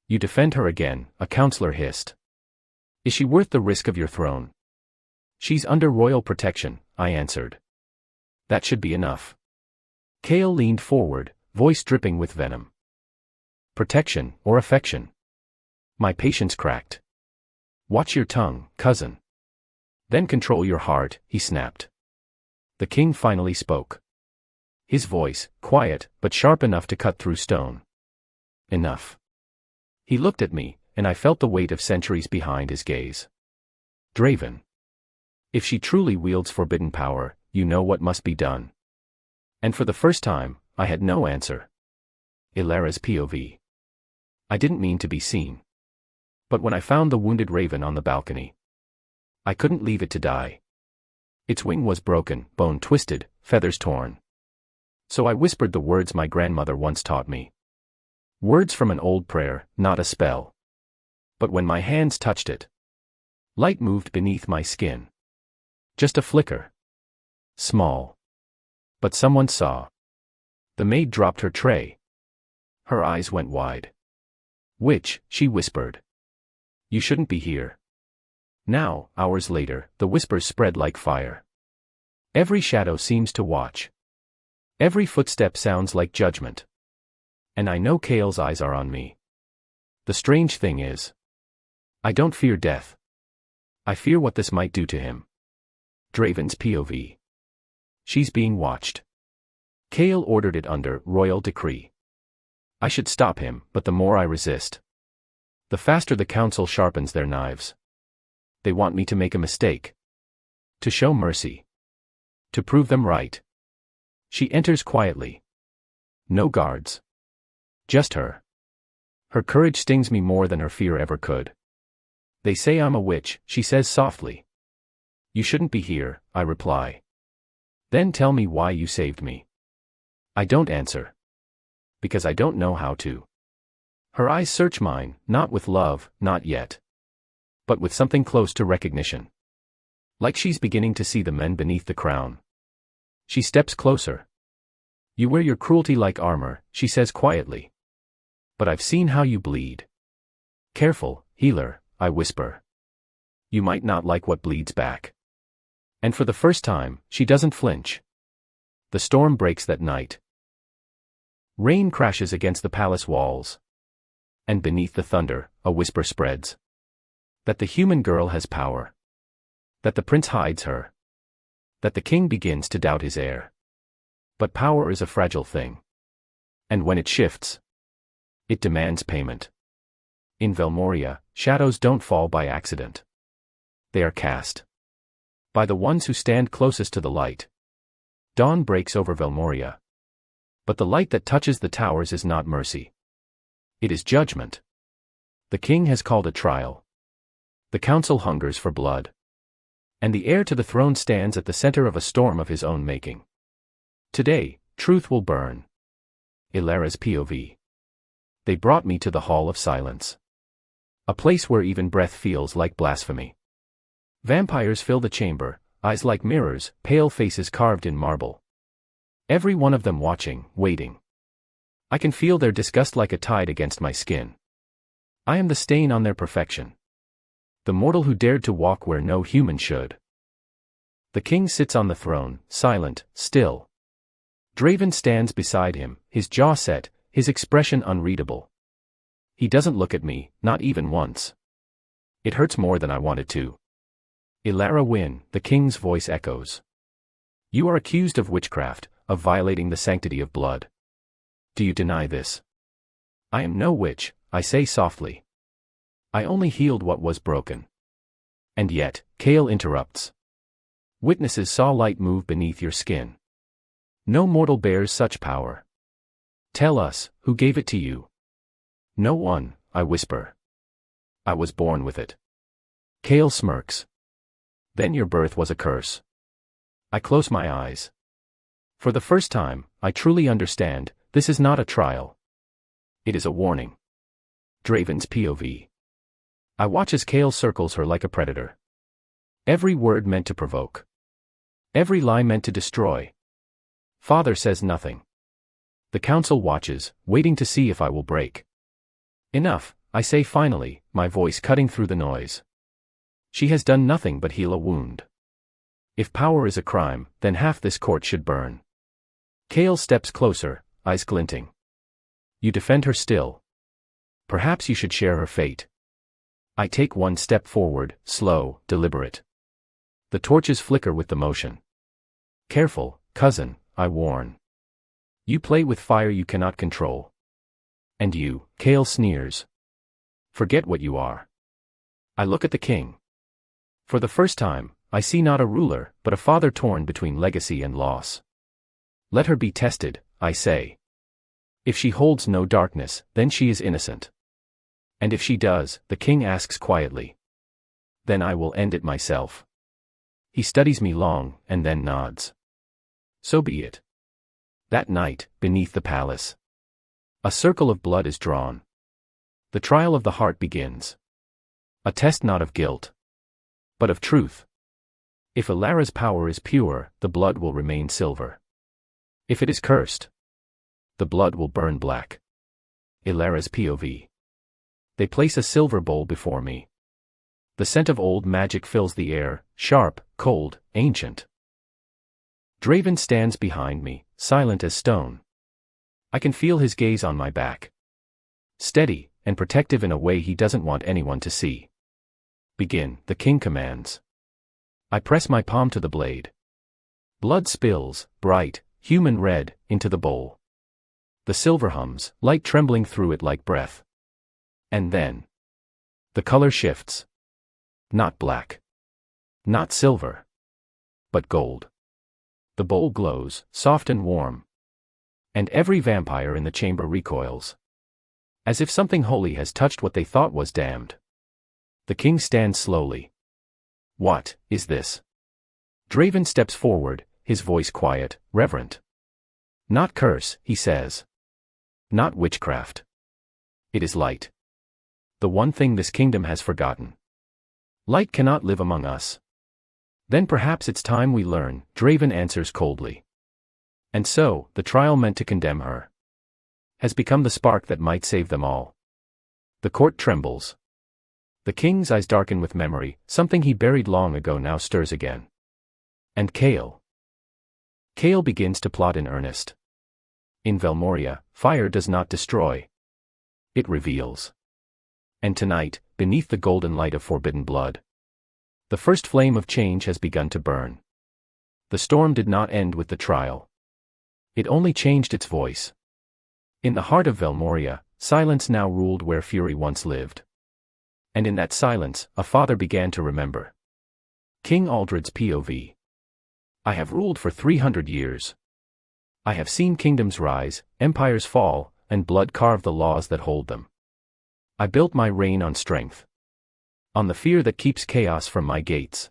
You defend her again, a counselor hissed. Is she worth the risk of your throne? She's under royal protection, I answered. That should be enough. Kale leaned forward, voice dripping with venom. Protection, or affection? My patience cracked. Watch your tongue, cousin. Then control your heart, he snapped. The king finally spoke. His voice, quiet, but sharp enough to cut through stone. Enough. He looked at me, and I felt the weight of centuries behind his gaze. Draven. If she truly wields forbidden power, you know what must be done. And for the first time, I had no answer. Elara's POV. I didn't mean to be seen. But when I found the wounded raven on the balcony, I couldn't leave it to die. Its wing was broken, bone twisted, feathers torn. So I whispered the words my grandmother once taught me. Words from an old prayer, not a spell. But when my hands touched it, light moved beneath my skin. Just a flicker. Small. But someone saw. The maid dropped her tray. Her eyes went wide. Witch, she whispered. You shouldn't be here. Now, hours later, the whispers spread like fire. Every shadow seems to watch. Every footstep sounds like judgment. And I know Kale's eyes are on me. The strange thing is, I don't fear death. I fear what this might do to him. Draven's POV. She's being watched. Kale ordered it under royal decree. I should stop him, but the more I resist, the faster the council sharpens their knives. They want me to make a mistake. To show mercy. To prove them right. She enters quietly. No guards. Just her. Her courage stings me more than her fear ever could. They say I'm a witch, she says softly. You shouldn't be here, I reply. Then tell me why you saved me. I don't answer. Because I don't know how to. Her eyes search mine, not with love, not yet. But with something close to recognition. Like she's beginning to see the men beneath the crown. She steps closer. You wear your cruelty like armor, she says quietly. But I've seen how you bleed. Careful, healer, I whisper. You might not like what bleeds back. And for the first time, she doesn't flinch. The storm breaks that night. Rain crashes against the palace walls. And beneath the thunder, a whisper spreads. That the human girl has power. That the prince hides her. That the king begins to doubt his heir. But power is a fragile thing. And when it shifts, it demands payment. In Velmoria, shadows don't fall by accident. They are cast by the ones who stand closest to the light. Dawn breaks over Velmoria. But the light that touches the towers is not mercy. It is judgment. The king has called a trial. The council hungers for blood. And the heir to the throne stands at the center of a storm of his own making. Today, truth will burn. Elara's POV. They brought me to the Hall of Silence. A place where even breath feels like blasphemy. Vampires fill the chamber, eyes like mirrors, pale faces carved in marble. Every one of them watching, waiting. I can feel their disgust like a tide against my skin. I am the stain on their perfection. The mortal who dared to walk where no human should. The king sits on the throne, silent, still. Draven stands beside him, his jaw set, his expression unreadable. He doesn't look at me, not even once. It hurts more than I wanted to. Elara Wynn, the king's voice echoes. You are accused of witchcraft, of violating the sanctity of blood. Do you deny this? I am no witch, I say softly. I only healed what was broken. And yet, Kale interrupts. Witnesses saw light move beneath your skin. No mortal bears such power. Tell us, who gave it to you? No one, I whisper. I was born with it. Kale smirks. Then your birth was a curse. I close my eyes. For the first time, I truly understand, this is not a trial. It is a warning. Draven's POV. I watch as Kale circles her like a predator. Every word meant to provoke. Every lie meant to destroy. Father says nothing. The council watches, waiting to see if I will break. Enough, I say finally, my voice cutting through the noise. She has done nothing but heal a wound. If power is a crime, then half this court should burn. Kale steps closer, eyes glinting. You defend her still. Perhaps you should share her fate. I take one step forward, slow, deliberate. The torches flicker with the motion. Careful, cousin, I warn. You play with fire you cannot control. And you, Kale sneers. Forget what you are. I look at the king. For the first time, I see not a ruler, but a father torn between legacy and loss. Let her be tested, I say. If she holds no darkness, then she is innocent. And if she does, the king asks quietly. Then I will end it myself. He studies me long, and then nods. So be it. That night, beneath the palace. A circle of blood is drawn. The trial of the heart begins. A test not of guilt, but of truth. If Elara's power is pure, the blood will remain silver. If it is cursed, the blood will burn black. Elara's POV. They place a silver bowl before me. The scent of old magic fills the air, sharp, cold, ancient. Draven stands behind me, silent as stone. I can feel his gaze on my back. Steady, and protective in a way he doesn't want anyone to see. Begin, the king commands. I press my palm to the blade. Blood spills, bright, human red, into the bowl. The silver hums, light trembling through it like breath. And then, the color shifts. Not black. Not silver. But gold. The bowl glows, soft and warm. And every vampire in the chamber recoils. As if something holy has touched what they thought was damned. The king stands slowly. What is this? Draven steps forward, his voice quiet, reverent. Not curse, he says. Not witchcraft. It is light. The one thing this kingdom has forgotten. Light cannot live among us. Then perhaps it's time we learn, Draven answers coldly. And so, the trial meant to condemn her has become the spark that might save them all. The court trembles. The king's eyes darken with memory, something he buried long ago now stirs again. And Kale. Kale begins to plot in earnest. In Velmoria, fire does not destroy. It reveals. And tonight, beneath the golden light of forbidden blood, the first flame of change has begun to burn. The storm did not end with the trial. It only changed its voice. In the heart of Velmoria, silence now ruled where fury once lived. And in that silence, a father began to remember. King Aldred's POV. I have ruled for 300 years. I have seen kingdoms rise, empires fall, and blood carve the laws that hold them. I built my reign on strength. On the fear that keeps chaos from my gates.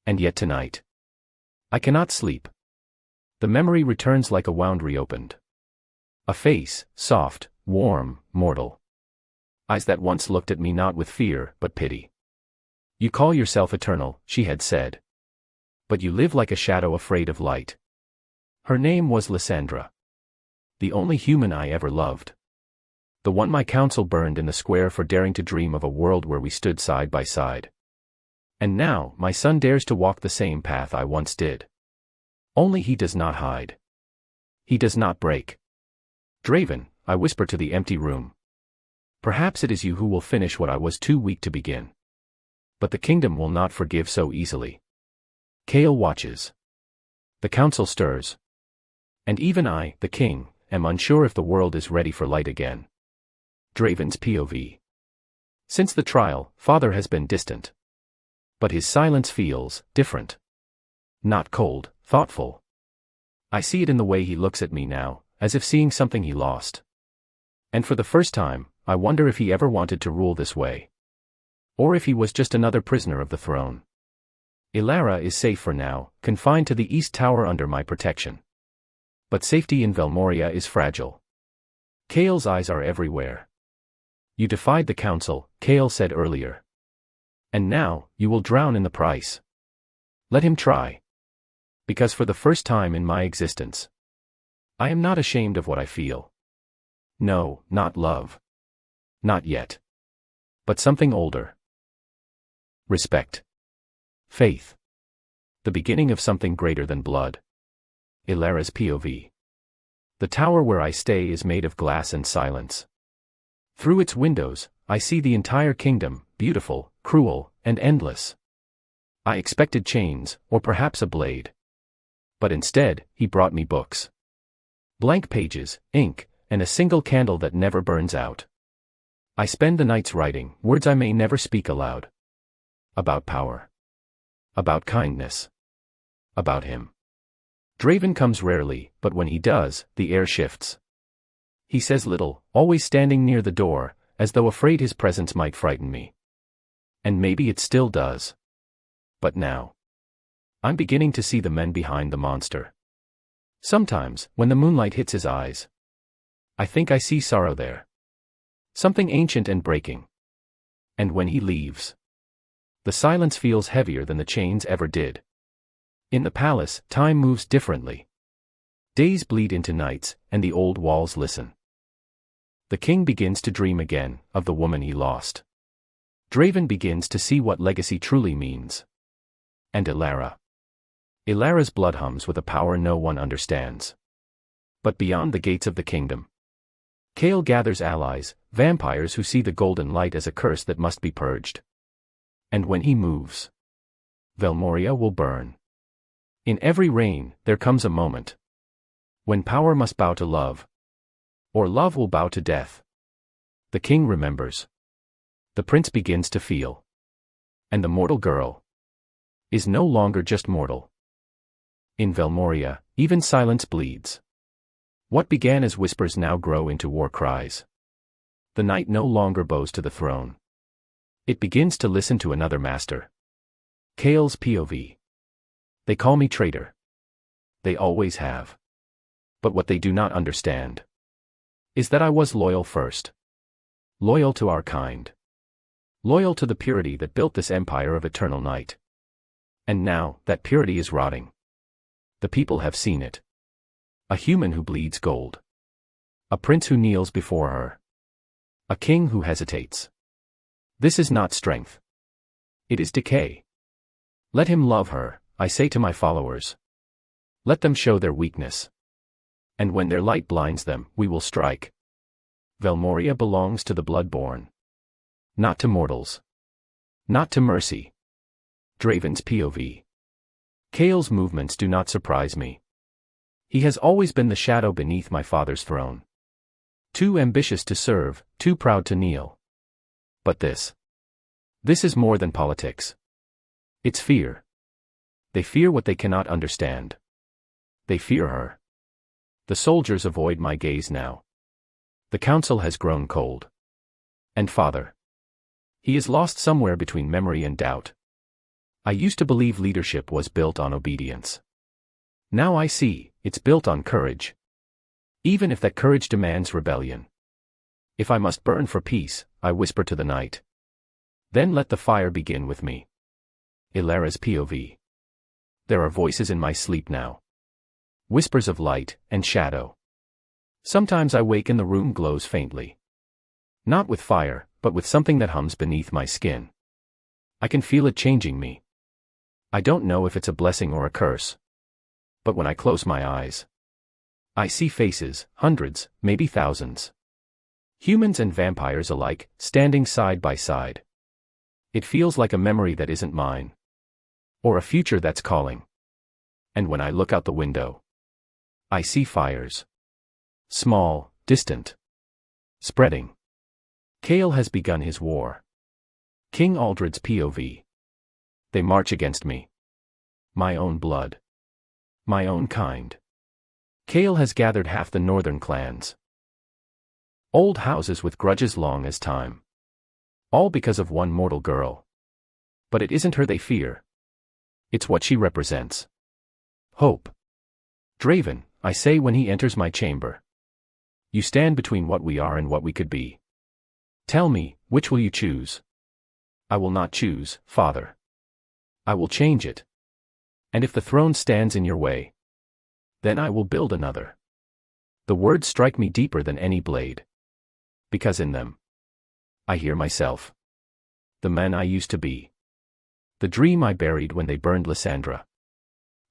And yet tonight, I cannot sleep. The memory returns like a wound reopened. A face, soft, warm, mortal. Eyes that once looked at me not with fear, but pity. You call yourself eternal, she had said. But you live like a shadow afraid of light. Her name was Lysandra. The only human I ever loved. The one my council burned in the square for daring to dream of a world where we stood side by side. And now, my son dares to walk the same path I once did. Only he does not hide. He does not break. Draven, I whisper to the empty room. Perhaps it is you who will finish what I was too weak to begin. But the kingdom will not forgive so easily. Kale watches. The council stirs. And even I, the king, am unsure if the world is ready for light again. Draven's POV. Since the trial, father has been distant. But his silence feels different. Not cold, thoughtful. I see it in the way he looks at me now, as if seeing something he lost. And for the first time, I wonder if he ever wanted to rule this way. Or if he was just another prisoner of the throne. Elara is safe for now, confined to the East Tower under my protection. But safety in Velmoria is fragile. Kale's eyes are everywhere. You defied the council, Kale said earlier. And now, you will drown in the price. Let him try. Because for the first time in my existence, I am not ashamed of what I feel. No, not love. Not yet. But something older. Respect. Faith. The beginning of something greater than blood. Elara's POV. The tower where I stay is made of glass and silence. Through its windows, I see the entire kingdom, beautiful, cruel, and endless. I expected chains, or perhaps a blade. But instead, he brought me books. Blank pages, ink, and a single candle that never burns out. I spend the nights writing words I may never speak aloud. About power. About kindness. About him. Draven comes rarely, but when he does, the air shifts. He says little, always standing near the door, as though afraid his presence might frighten me. And maybe it still does. But now, I'm beginning to see the men behind the monster. Sometimes, when the moonlight hits his eyes, I think I see sorrow there. Something ancient and breaking. And when he leaves, the silence feels heavier than the chains ever did. In the palace, time moves differently. Days bleed into nights, and the old walls listen. The king begins to dream again, of the woman he lost. Draven begins to see what legacy truly means. And Elara. Elara's blood hums with a power no one understands. But beyond the gates of the kingdom, Kale gathers allies, vampires who see the golden light as a curse that must be purged. And when he moves, Velmoria will burn. In every reign, there comes a moment when power must bow to love, or love will bow to death. The king remembers. The prince begins to feel. And the mortal girl is no longer just mortal. In Velmoria, even silence bleeds. What began as whispers now grow into war cries. The night no longer bows to the throne. It begins to listen to another master. Kale's POV. They call me traitor. They always have. But what they do not understand is that I was loyal first. Loyal to our kind. Loyal to the purity that built this empire of eternal night. And now, that purity is rotting. The people have seen it. A human who bleeds gold. A prince who kneels before her. A king who hesitates. This is not strength. It is decay. Let him love her, I say to my followers. Let them show their weakness. And when their light blinds them, we will strike. Velmoria belongs to the bloodborn. Not to mortals. Not to mercy. Draven's POV. Kale's movements do not surprise me. He has always been the shadow beneath my father's throne. Too ambitious to serve, too proud to kneel. But this This is more than politics. It's fear. They fear what they cannot understand. They fear her. The soldiers avoid my gaze now. The council has grown cold. And Father. He is lost somewhere between memory and doubt. I used to believe leadership was built on obedience. Now I see, it's built on courage. Even if that courage demands rebellion. If I must burn for peace, I whisper to the night. Then let the fire begin with me. Elara's POV. There are voices in my sleep now. Whispers of light and shadow. Sometimes I wake and the room glows faintly. Not with fire, but with something that hums beneath my skin. I can feel it changing me. I don't know if it's a blessing or a curse. But when I close my eyes, I see faces, hundreds, maybe thousands. Humans and vampires alike, standing side by side. It feels like a memory that isn't mine. Or a future that's calling. And when I look out the window, I see fires. Small, distant. Spreading. Chaol has begun his war. King Aldred's POV. They march against me. My own blood. My own kind. Chaol has gathered half the northern clans. Old houses with grudges long as time. All because of one mortal girl. But it isn't her they fear. It's what she represents. Hope. Draven, I say when he enters my chamber. You stand between what we are and what we could be. Tell me, which will you choose? I will not choose, Father. I will change it. And if the throne stands in your way, then I will build another. The words strike me deeper than any blade. Because in them, I hear myself. The man I used to be. The dream I buried when they burned Lysandra.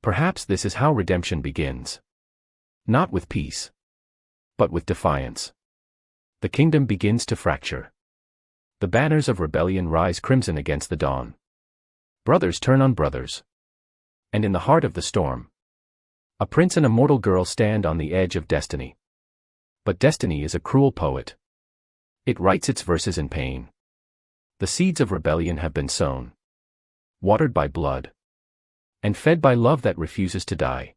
Perhaps this is how redemption begins. Not with peace, but with defiance. The kingdom begins to fracture. The banners of rebellion rise crimson against the dawn. Brothers turn on brothers. And in the heart of the storm, a prince and a mortal girl stand on the edge of destiny. But destiny is a cruel poet. It writes its verses in pain. The seeds of rebellion have been sown, watered by blood, and fed by love that refuses to die.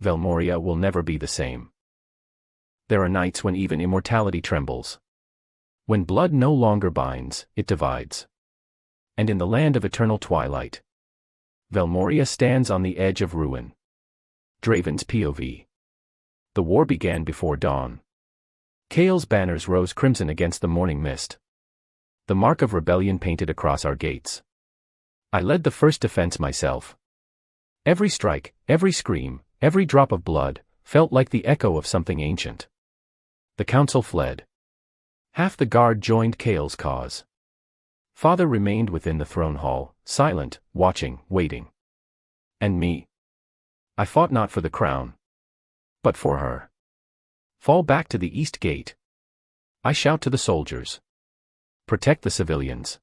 Velmoria will never be the same. There are nights when even immortality trembles. When blood no longer binds, it divides. And in the land of eternal twilight, Velmoria stands on the edge of ruin. Draven's POV. The war began before dawn. Chaol's banners rose crimson against the morning mist. The mark of rebellion painted across our gates. I led the first defense myself. Every strike, every scream, every drop of blood, felt like the echo of something ancient. The council fled. Half the guard joined Chaol's cause. Father remained within the throne hall, silent, watching, waiting. And me? I fought not for the crown, but for her. Fall back to the east gate. I shout to the soldiers. Protect the civilians.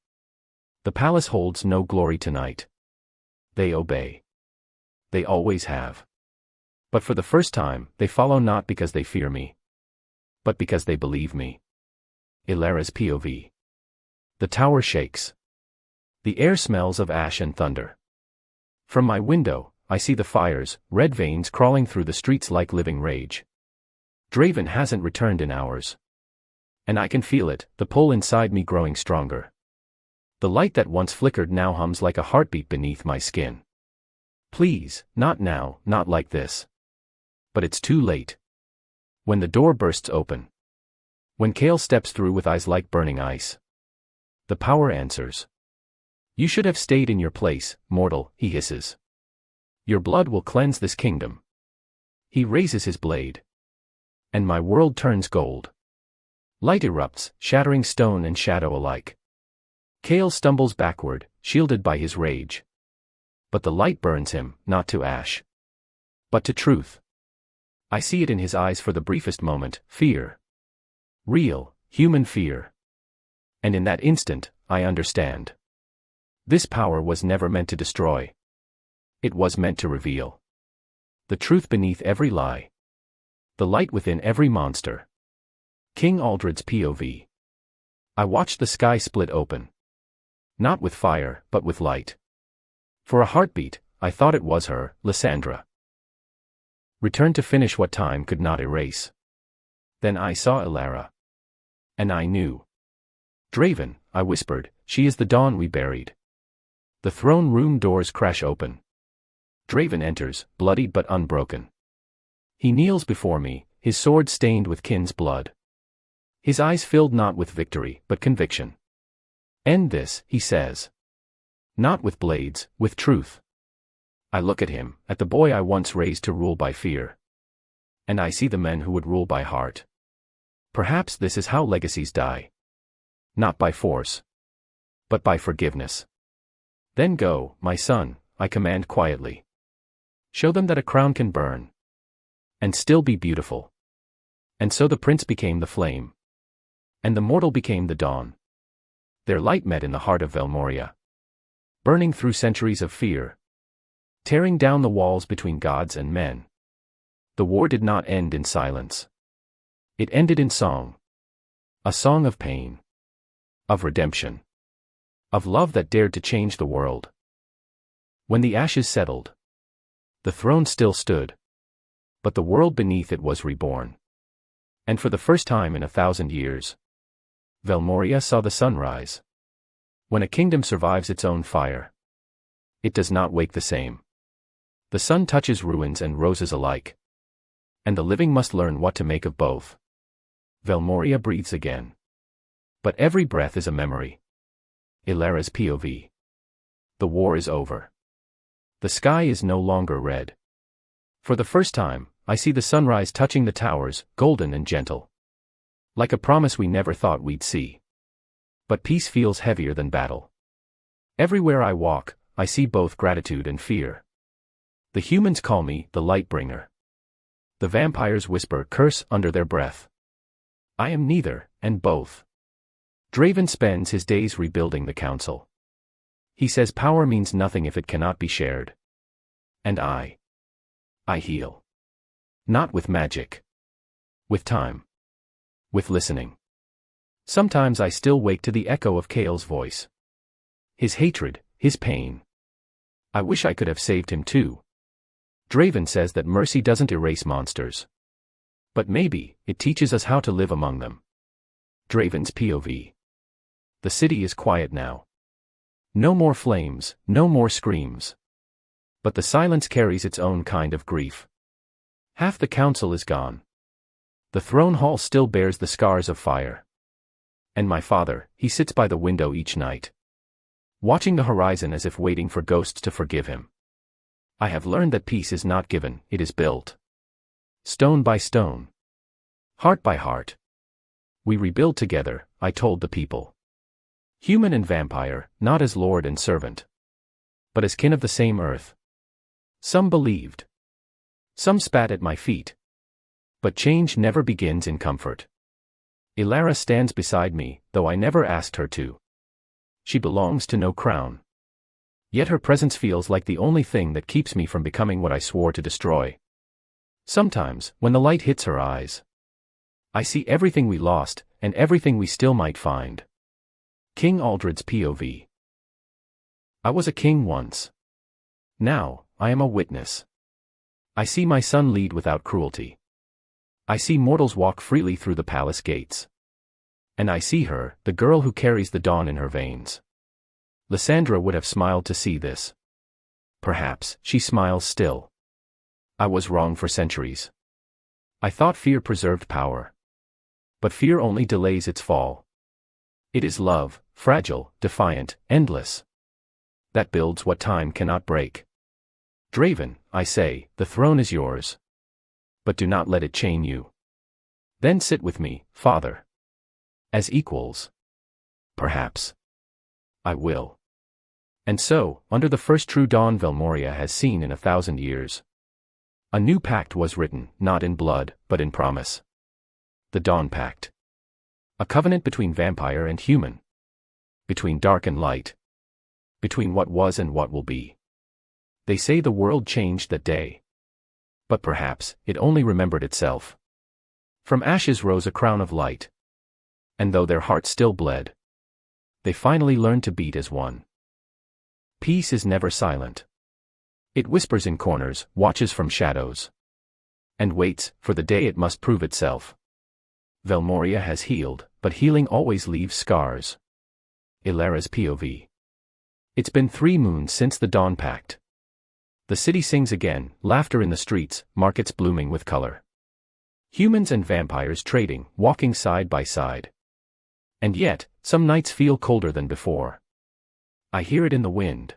The palace holds no glory tonight. They obey. They always have. But for the first time, they follow not because they fear me, but because they believe me. Elara's POV. The tower shakes. The air smells of ash and thunder. From my window, I see the fires, red veins crawling through the streets like living rage. Draven hasn't returned in hours. And I can feel it, the pull inside me growing stronger. The light that once flickered now hums like a heartbeat beneath my skin. Please, not now, not like this. But it's too late. When the door bursts open. When Chaol steps through with eyes like burning ice. The power answers. You should have stayed in your place, mortal, he hisses. Your blood will cleanse this kingdom. He raises his blade. And my world turns gold. Light erupts, shattering stone and shadow alike. Chaol stumbles backward, shielded by his rage. But the light burns him, not to ash, but to truth. I see it in his eyes for the briefest moment, fear. Real, human fear. And in that instant, I understand. This power was never meant to destroy. It was meant to reveal. The truth beneath every lie. The light within every monster. King Aldred's POV. I watched the sky split open. Not with fire, but with light. For a heartbeat, I thought it was her, Lysandra. Returned to finish what time could not erase. Then I saw Elara. And I knew. Draven, I whispered, she is the dawn we buried. The throne room doors crash open. Draven enters, bloodied but unbroken. He kneels before me, his sword stained with kin's blood. His eyes filled not with victory, but conviction. End this, he says. Not with blades, with truth. I look at him, at the boy I once raised to rule by fear. And I see the men who would rule by heart. Perhaps this is how legacies die. Not by force, but by forgiveness. Then go, my son, I command quietly. Show them that a crown can burn. And still be beautiful. And so the prince became the flame. And the mortal became the dawn. Their light met in the heart of Velmoria. Burning through centuries of fear. Tearing down the walls between gods and men. The war did not end in silence. It ended in song. A song of pain. Of redemption. Of love that dared to change the world. When the ashes settled. The throne still stood. But the world beneath it was reborn. And for the first time in 1,000 years. Velmoria saw the sunrise. When a kingdom survives its own fire. It does not wake the same. The sun touches ruins and roses alike. And the living must learn what to make of both. Velmoria breathes again. But every breath is a memory. Elara's POV. The war is over. The sky is no longer red. For the first time, I see the sunrise touching the towers, golden and gentle. Like a promise we never thought we'd see. But peace feels heavier than battle. Everywhere I walk, I see both gratitude and fear. The humans call me the Lightbringer. The vampires whisper curse under their breath. I am neither, and both. Draven spends his days rebuilding the council. He says power means nothing if it cannot be shared. And I heal. Not with magic. With time. With listening. Sometimes I still wake to the echo of Kael's voice. His hatred, his pain. I wish I could have saved him too. Draven says that mercy doesn't erase monsters. But maybe, it teaches us how to live among them. Draven's POV. The city is quiet now. No more flames, no more screams. But the silence carries its own kind of grief. Half the council is gone. The throne hall still bears the scars of fire. And my father, he sits by the window each night. Watching the horizon as if waiting for ghosts to forgive him. I have learned that peace is not given, it is built. Stone by stone. Heart by heart. We rebuild together, I told the people. Human and vampire, not as lord and servant. But as kin of the same earth. Some believed. Some spat at my feet. But change never begins in comfort. Elara stands beside me, though I never asked her to. She belongs to no crown. Yet her presence feels like the only thing that keeps me from becoming what I swore to destroy. Sometimes, when the light hits her eyes, I see everything we lost, and everything we still might find. King Aldred's POV. I was a king once. Now, I am a witness. I see my son lead without cruelty. I see mortals walk freely through the palace gates. And I see her, the girl who carries the dawn in her veins. Lysandra would have smiled to see this. Perhaps, she smiles still. I was wrong for centuries. I thought fear preserved power. But fear only delays its fall. It is love, fragile, defiant, endless. That builds what time cannot break. Draven, I say, the throne is yours. But do not let it chain you. Then sit with me, father. As equals. Perhaps. I will. And so, under the first true dawn Velmoria has seen in 1,000 years. A new pact was written, not in blood, but in promise. The Dawn Pact. A covenant between vampire and human. Between dark and light. Between what was and what will be. They say the world changed that day. But perhaps, it only remembered itself. From ashes rose a crown of light. And though their hearts still bled, They finally learn to beat as one. Peace is never silent. It whispers in corners, watches from shadows, and waits for the day it must prove itself. Velmoria has healed, but healing always leaves scars. Elara's POV. It's been 3 moons since the dawn pact. The city sings again, laughter in the streets, markets blooming with color. Humans and vampires trading, walking side by side. And yet, some nights feel colder than before. I hear it in the wind.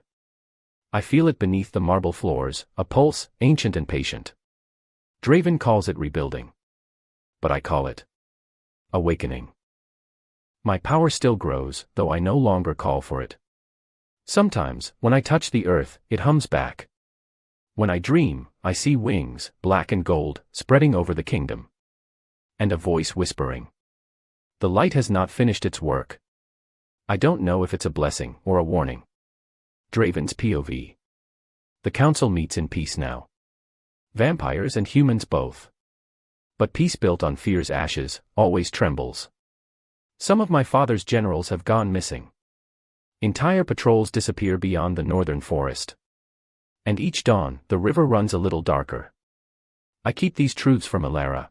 I feel it beneath the marble floors, a pulse, ancient and patient. Draven calls it rebuilding. But I call it awakening. My power still grows, though I no longer call for it. Sometimes, when I touch the earth, it hums back. When I dream, I see wings, black and gold, spreading over the kingdom. And a voice whispering. The light has not finished its work. I don't know if it's a blessing or a warning. Draven's POV. The council meets in peace now. Vampires and humans both. But peace built on fear's ashes, always trembles. Some of my father's generals have gone missing. Entire patrols disappear beyond the northern forest. And each dawn, the river runs a little darker. I keep these truths from Elara.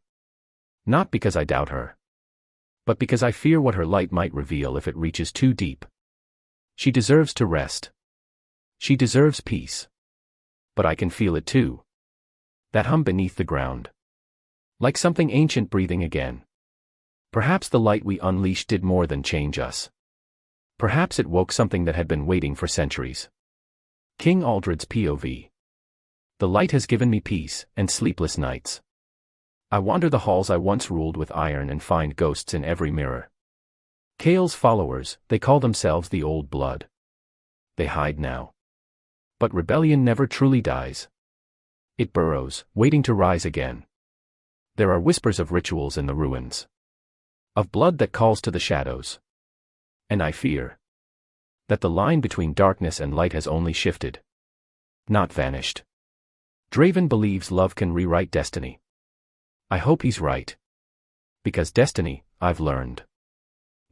Not because I doubt her, but because I fear what her light might reveal if it reaches too deep. She deserves to rest. She deserves peace. But I can feel it too. That hum beneath the ground. Like something ancient breathing again. Perhaps the light we unleashed did more than change us. Perhaps it woke something that had been waiting for centuries. King Aldred's POV. The light has given me peace and sleepless nights. I wander the halls I once ruled with iron and find ghosts in every mirror. Kael's followers, they call themselves the Old Blood. They hide now. But rebellion never truly dies. It burrows, waiting to rise again. There are whispers of rituals in the ruins. Of blood that calls to the shadows. And I fear that the line between darkness and light has only shifted, not vanished. Draven believes love can rewrite destiny. I hope he's right. Because destiny, I've learned,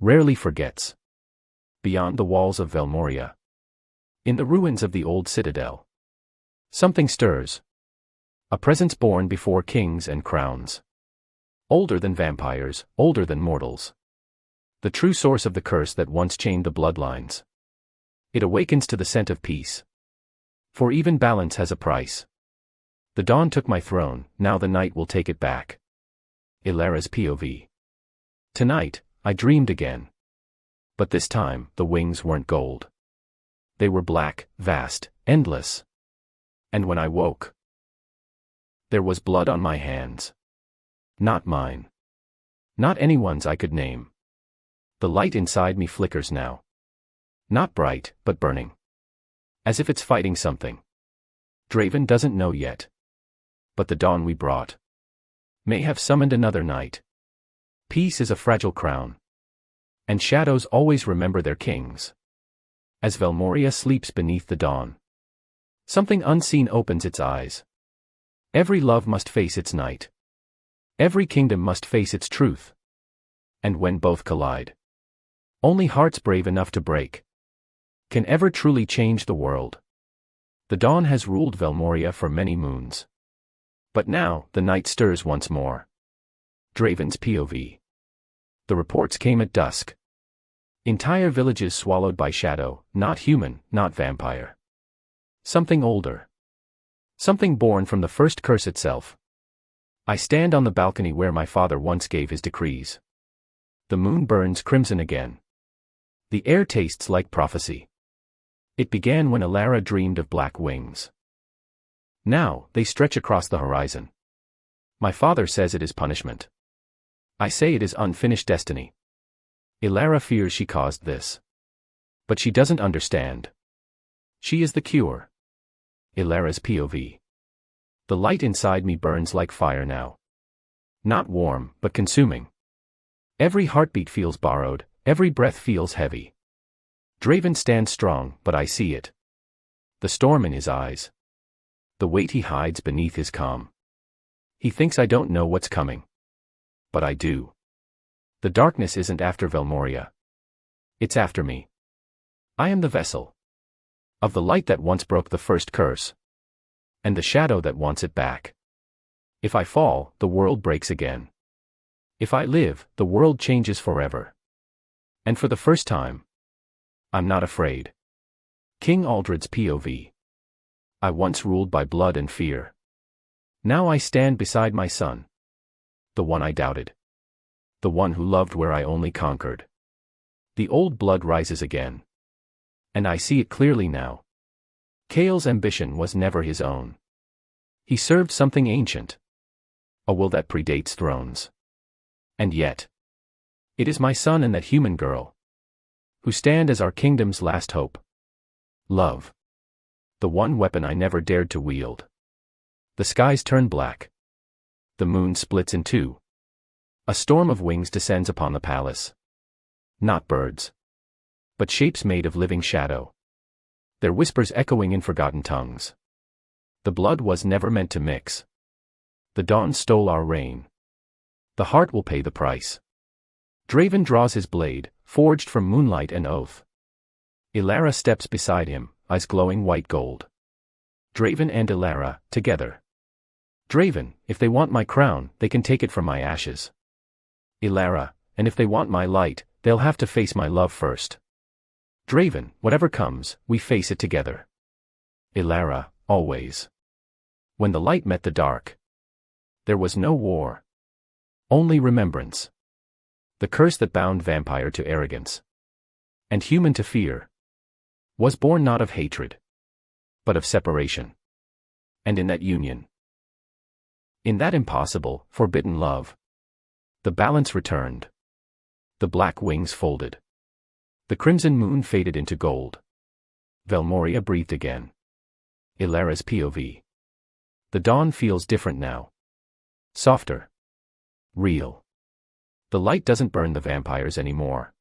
rarely forgets. Beyond the walls of Velmoria. In the ruins of the old citadel. Something stirs. A presence born before kings and crowns. Older than vampires, older than mortals. The true source of the curse that once chained the bloodlines. It awakens to the scent of peace. For even balance has a price. The dawn took my throne, now the night will take it back. Elara's POV. Tonight, I dreamed again. But this time, the wings weren't gold. They were black, vast, endless. And when I woke, there was blood on my hands. Not mine. Not anyone's I could name. The light inside me flickers now. Not bright, but burning. As if it's fighting something. Draven doesn't know yet. But the dawn we brought may have summoned another night. Peace is a fragile crown. And shadows always remember their kings. As Velmoria sleeps beneath the dawn, something unseen opens its eyes. Every love must face its night. Every kingdom must face its truth. And when both collide, only hearts brave enough to break can ever truly change the world. The dawn has ruled Velmoria for many moons. But now, the night stirs once more. Draven's POV. The reports came at dusk. Entire villages swallowed by shadow, not human, not vampire. Something older. Something born from the first curse itself. I stand on the balcony where my father once gave his decrees. The moon burns crimson again. The air tastes like prophecy. It began when Elara dreamed of black wings. Now, they stretch across the horizon. My father says it is punishment. I say it is unfinished destiny. Elara fears she caused this. But she doesn't understand. She is the cure. Elara's POV. The light inside me burns like fire now. Not warm, but consuming. Every heartbeat feels borrowed, every breath feels heavy. Draven stands strong, but I see it. The storm in his eyes. The weight he hides beneath his calm. He thinks I don't know what's coming. But I do. The darkness isn't after Velmoria. It's after me. I am the vessel of the light that once broke the first curse, and the shadow that wants it back. If I fall, the world breaks again. If I live, the world changes forever. And for the first time, I'm not afraid. King Aldred's POV. I once ruled by blood and fear. Now I stand beside my son. The one I doubted. The one who loved where I only conquered. The old blood rises again. And I see it clearly now. Kael's ambition was never his own. He served something ancient. A will that predates thrones. And yet, it is my son and that human girl who stand as our kingdom's last hope. Love. The one weapon I never dared to wield. The skies turn black. The moon splits in two. A storm of wings descends upon the palace. Not birds, but shapes made of living shadow. Their whispers echoing in forgotten tongues. The blood was never meant to mix. The dawn stole our reign. The heart will pay the price. Draven draws his blade, forged from moonlight and oath. Elara steps beside him, eyes glowing white gold. Draven and Elara, together. Draven, if they want my crown, they can take it from my ashes. Elara, and if they want my light, they'll have to face my love first. Draven, whatever comes, we face it together. Elara, always. When the light met the dark, there was no war. Only remembrance. The curse that bound vampire to arrogance, and human to fear, was born not of hatred, but of separation. And in that union, in that impossible, forbidden love, the balance returned. The black wings folded. The crimson moon faded into gold. Velmoria breathed again. Elara's POV. The dawn feels different now. Softer. Real. The light doesn't burn the vampires anymore.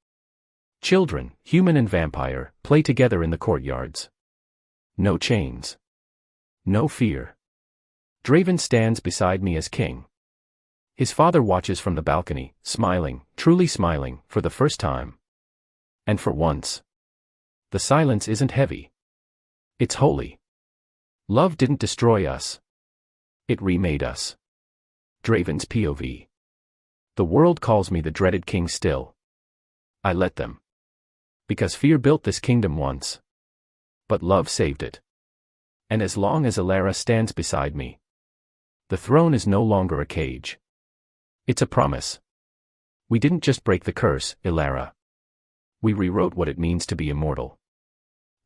Children, human and vampire, play together in the courtyards. No chains. No fear. Draven stands beside me as king. His father watches from the balcony, smiling, truly smiling, for the first time. And for once, the silence isn't heavy. It's holy. Love didn't destroy us. It remade us. Draven's POV. The world calls me the dreaded king still. I let them. Because fear built this kingdom once. But love saved it. And as long as Elara stands beside me, the throne is no longer a cage. It's a promise. We didn't just break the curse, Elara. We rewrote what it means to be immortal.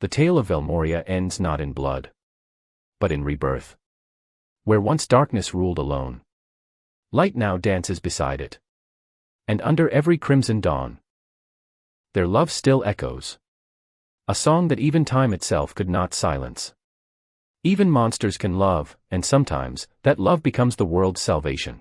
The tale of Velmoria ends not in blood, but in rebirth. Where once darkness ruled alone, light now dances beside it. And under every crimson dawn, their love still echoes. A song that even time itself could not silence. Even monsters can love, and sometimes, that love becomes the world's salvation.